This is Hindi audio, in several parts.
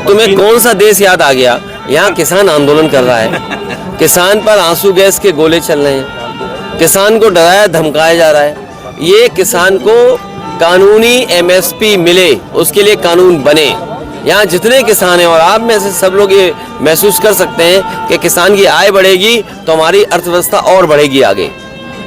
तुम्हें कौन सा देश याद आ गया? यहाँ किसान आंदोलन कर रहा है, किसान पर आंसू गैस के गोले चल रहे हैं, किसान को डराया धमकाया जा रहा है। ये किसान को कानूनी एमएसपी मिले, उसके लिए कानून बने। यहाँ जितने किसान हैं और आप में से सब लोग ये महसूस कर सकते हैं कि किसान की आय बढ़ेगी तो हमारी अर्थव्यवस्था और बढ़ेगी आगे।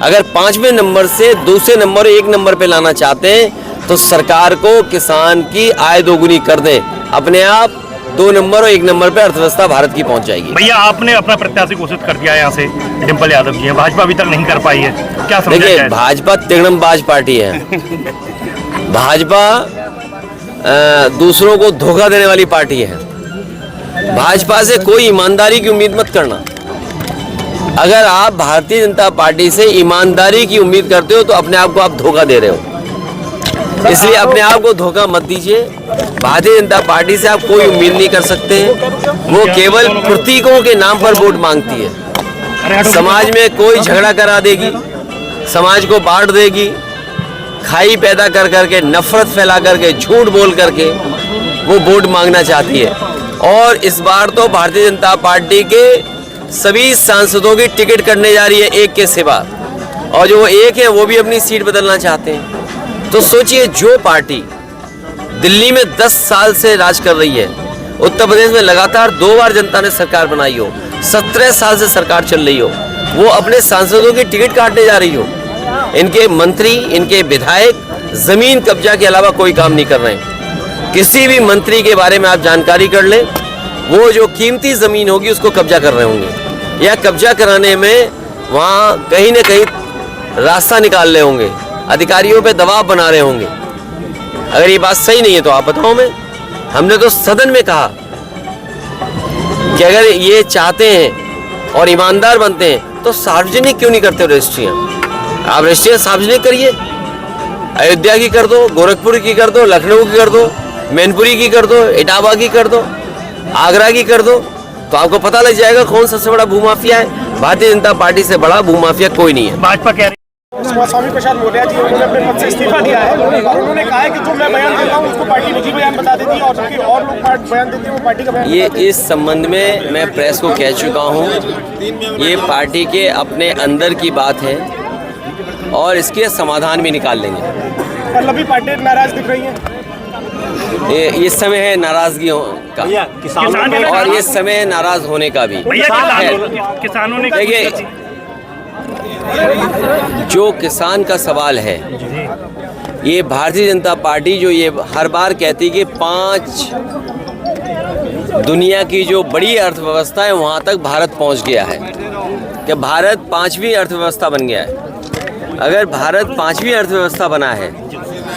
अगर 5वें नंबर से दूसरे नंबर 1 नंबर पे लाना चाहते हैं तो सरकार को किसान की आय दोगुनी कर दें, अपने आप 2 नंबर और 1 नंबर पे अर्थव्यवस्था भारत की पहुंच जाएगी। भैया आपने अपना प्रत्याशी घोषित कर दिया है, यहाँ से डिम्पल यादव जी है, भाजपा अभी तक नहीं कर पाई है, क्या समझ? देखिए, भाजपा तिगड़मबाज पार्टी है। भाजपा दूसरों को धोखा देने वाली पार्टी है। भाजपा से कोई ईमानदारी की उम्मीद मत करना। अगर आप भारतीय जनता पार्टी से ईमानदारी की उम्मीद करते हो तो अपने आप को आप धोखा दे रहे हो, इसलिए अपने आप को धोखा मत दीजिए। भारतीय जनता पार्टी से आप कोई उम्मीद नहीं कर सकते हैं। वो केवल प्रतीकों के नाम पर वोट मांगती है। समाज में कोई झगड़ा करा देगी, समाज को बांट देगी, खाई पैदा कर करके, नफरत फैला करके, झूठ बोल करके वो वोट मांगना चाहती है। और इस बार तो भारतीय जनता पार्टी के सभी सांसदों की टिकट कटने जा रही है, एक के सिवा, और जो एक है वो भी अपनी सीट बदलना चाहते हैं। तो सोचिए, जो पार्टी दिल्ली में 10 साल से राज कर रही है, उत्तर प्रदेश में लगातार 2 बार जनता ने सरकार बनाई हो, 17 साल से सरकार चल रही हो, वो अपने सांसदों की टिकट काटने जा रही हो। इनके मंत्री, इनके विधायक जमीन कब्जा के अलावा कोई काम नहीं कर रहे हैं। किसी भी मंत्री के बारे में आप जानकारी कर लें, वो जो कीमती जमीन होगी उसको कब्जा कर रहे होंगे, या कब्जा कराने में वहाँ कहीं न कहीं रास्ता निकाल रहे होंगे, अधिकारियों पे दबाव बना रहे होंगे। अगर ये बात सही नहीं है तो आप बताओ। हमने तो सदन में कहा कि अगर ये चाहते हैं और ईमानदार बनते हैं तो सार्वजनिक क्यों नहीं करते रजिस्ट्रियाँ? आप रजिस्ट्रियाँ सार्वजनिक करिए। अयोध्या की कर दो, गोरखपुर की कर दो, लखनऊ की कर दो, मैनपुरी की कर दो, इटावा की कर दो, आगरा की कर दो, तो आपको पता लग जाएगा कौन सबसे बड़ा भूमाफिया है। भारतीय जनता पार्टी से बड़ा भूमाफिया कोई नहीं है। भाजपा कह रही स्वामी प्रसाद मौर्य जी, उन्होंने अपने पद से इस्तीफा दिया है और उन्होंने कहा है कि जो मैं बयान देता हूँ उसको पार्टी निजी बयान बता देती है, और जबकि और लोग बयान देते हैं वो पार्टी का बयान। ये इस संबंध में मैं प्रेस को कह चुका हूँ, ये पार्टी के अपने अंदर की बात है और इसके समाधान भी निकाल लेंगे। मतलब भी पार्टी नाराज दिख रही है। ये इस समय है नाराजगियों का, और ये समय है नाराज होने का भी। किसानों ने देखिए, जो किसान का सवाल है, ये भारतीय जनता पार्टी जो ये हर बार कहती कि 5 दुनिया की जो बड़ी अर्थव्यवस्था है वहाँ तक भारत पहुँच गया है, कि भारत 5वीं अर्थव्यवस्था बन गया है। अगर भारत 5वीं अर्थव्यवस्था बना है,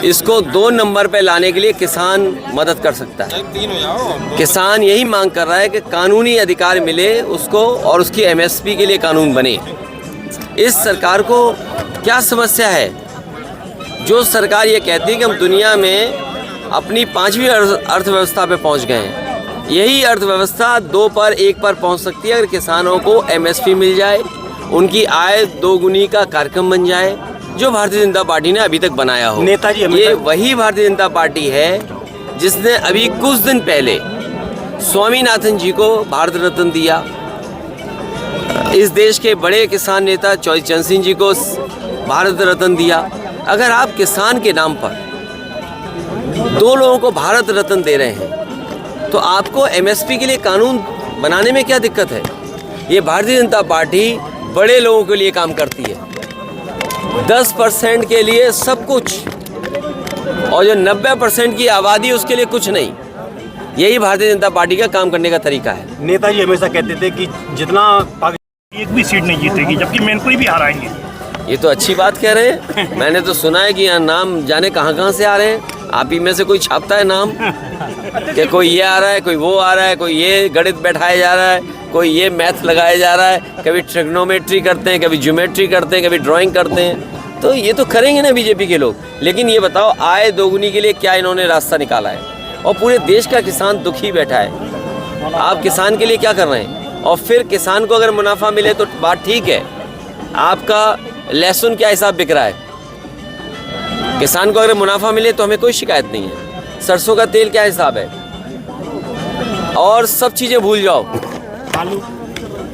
इसको 2 नंबर पे लाने के लिए किसान मदद कर सकता है। किसान यही मांग कर रहा है कि कानूनी अधिकार मिले उसको और उसकी एमएसपी के लिए कानून बने। इस सरकार को क्या समस्या है? जो सरकार ये कहती है कि हम दुनिया में अपनी 5वीं अर्थव्यवस्था पे पहुंच गए हैं, यही अर्थव्यवस्था 2 पर 1 पर पहुंच सकती है अगर किसानों को एमएसपी मिल जाए, उनकी आय दोगुनी का कार्यक्रम बन जाए, जो भारतीय जनता पार्टी ने अभी तक बनाया हो। नेताजी, ये वही भारतीय जनता पार्टी है जिसने अभी कुछ दिन पहले स्वामीनाथन जी को भारत रत्न दिया, इस देश के बड़े किसान नेता चौधरी सिंह जी को भारत रत्न दिया। अगर आप किसान के नाम पर 2 लोगों को भारत रत्न दे रहे हैं तो आपको एमएसपी के लिए कानून बनाने में क्या दिक्कत है? ये भारतीय जनता पार्टी बड़े लोगों के लिए काम करती है, 10% के लिए सब कुछ, और जो 90% की आबादी उसके लिए कुछ नहीं। यही भारतीय जनता पार्टी का काम करने का तरीका है। नेताजी हमेशा कहते थे कि जितना एक भी सीट नहीं जीतेगी, जबकि मैनपुरी भी हराएंगे। ये तो अच्छी बात कह रहे हैं। मैंने तो सुना है कि यहाँ नाम जाने कहाँ से आ रहे हैं। आप ही में से कोई छापता है नाम कि कोई ये आ रहा है, कोई वो आ रहा है, कोई ये गणित बैठाया जा रहा है, कोई ये मैथ लगाया जा रहा है, कभी ट्रिग्नोमेट्री करते हैं, कभी ज्योमेट्री करते हैं, कभी ड्राइंग करते हैं। तो ये तो करेंगे ना बीजेपी के लोग। लेकिन ये बताओ, आय दोगुनी के लिए क्या इन्होंने रास्ता निकाला है? और पूरे देश का किसान दुखी बैठा है। आप किसान के लिए क्या कर रहे हैं? और फिर किसान को अगर मुनाफा मिले तो बात ठीक है। आपका लहसुन क्या हिसाब बिक रहा है? किसान को अगर मुनाफा मिले तो हमें कोई शिकायत नहीं है। सरसों का तेल क्या हिसाब है? और सब चीज़ें भूल जाओ।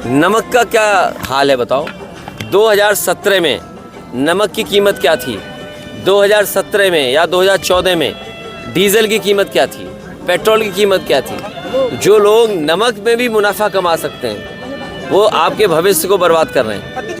नमक का क्या हाल है बताओ। 2017 में नमक की कीमत क्या थी? 2017 में या 2014 में डीजल की कीमत क्या थी? पेट्रोल की कीमत क्या थी? जो लोग नमक में भी मुनाफा कमा सकते हैं वो आपके भविष्य को बर्बाद कर रहे हैं।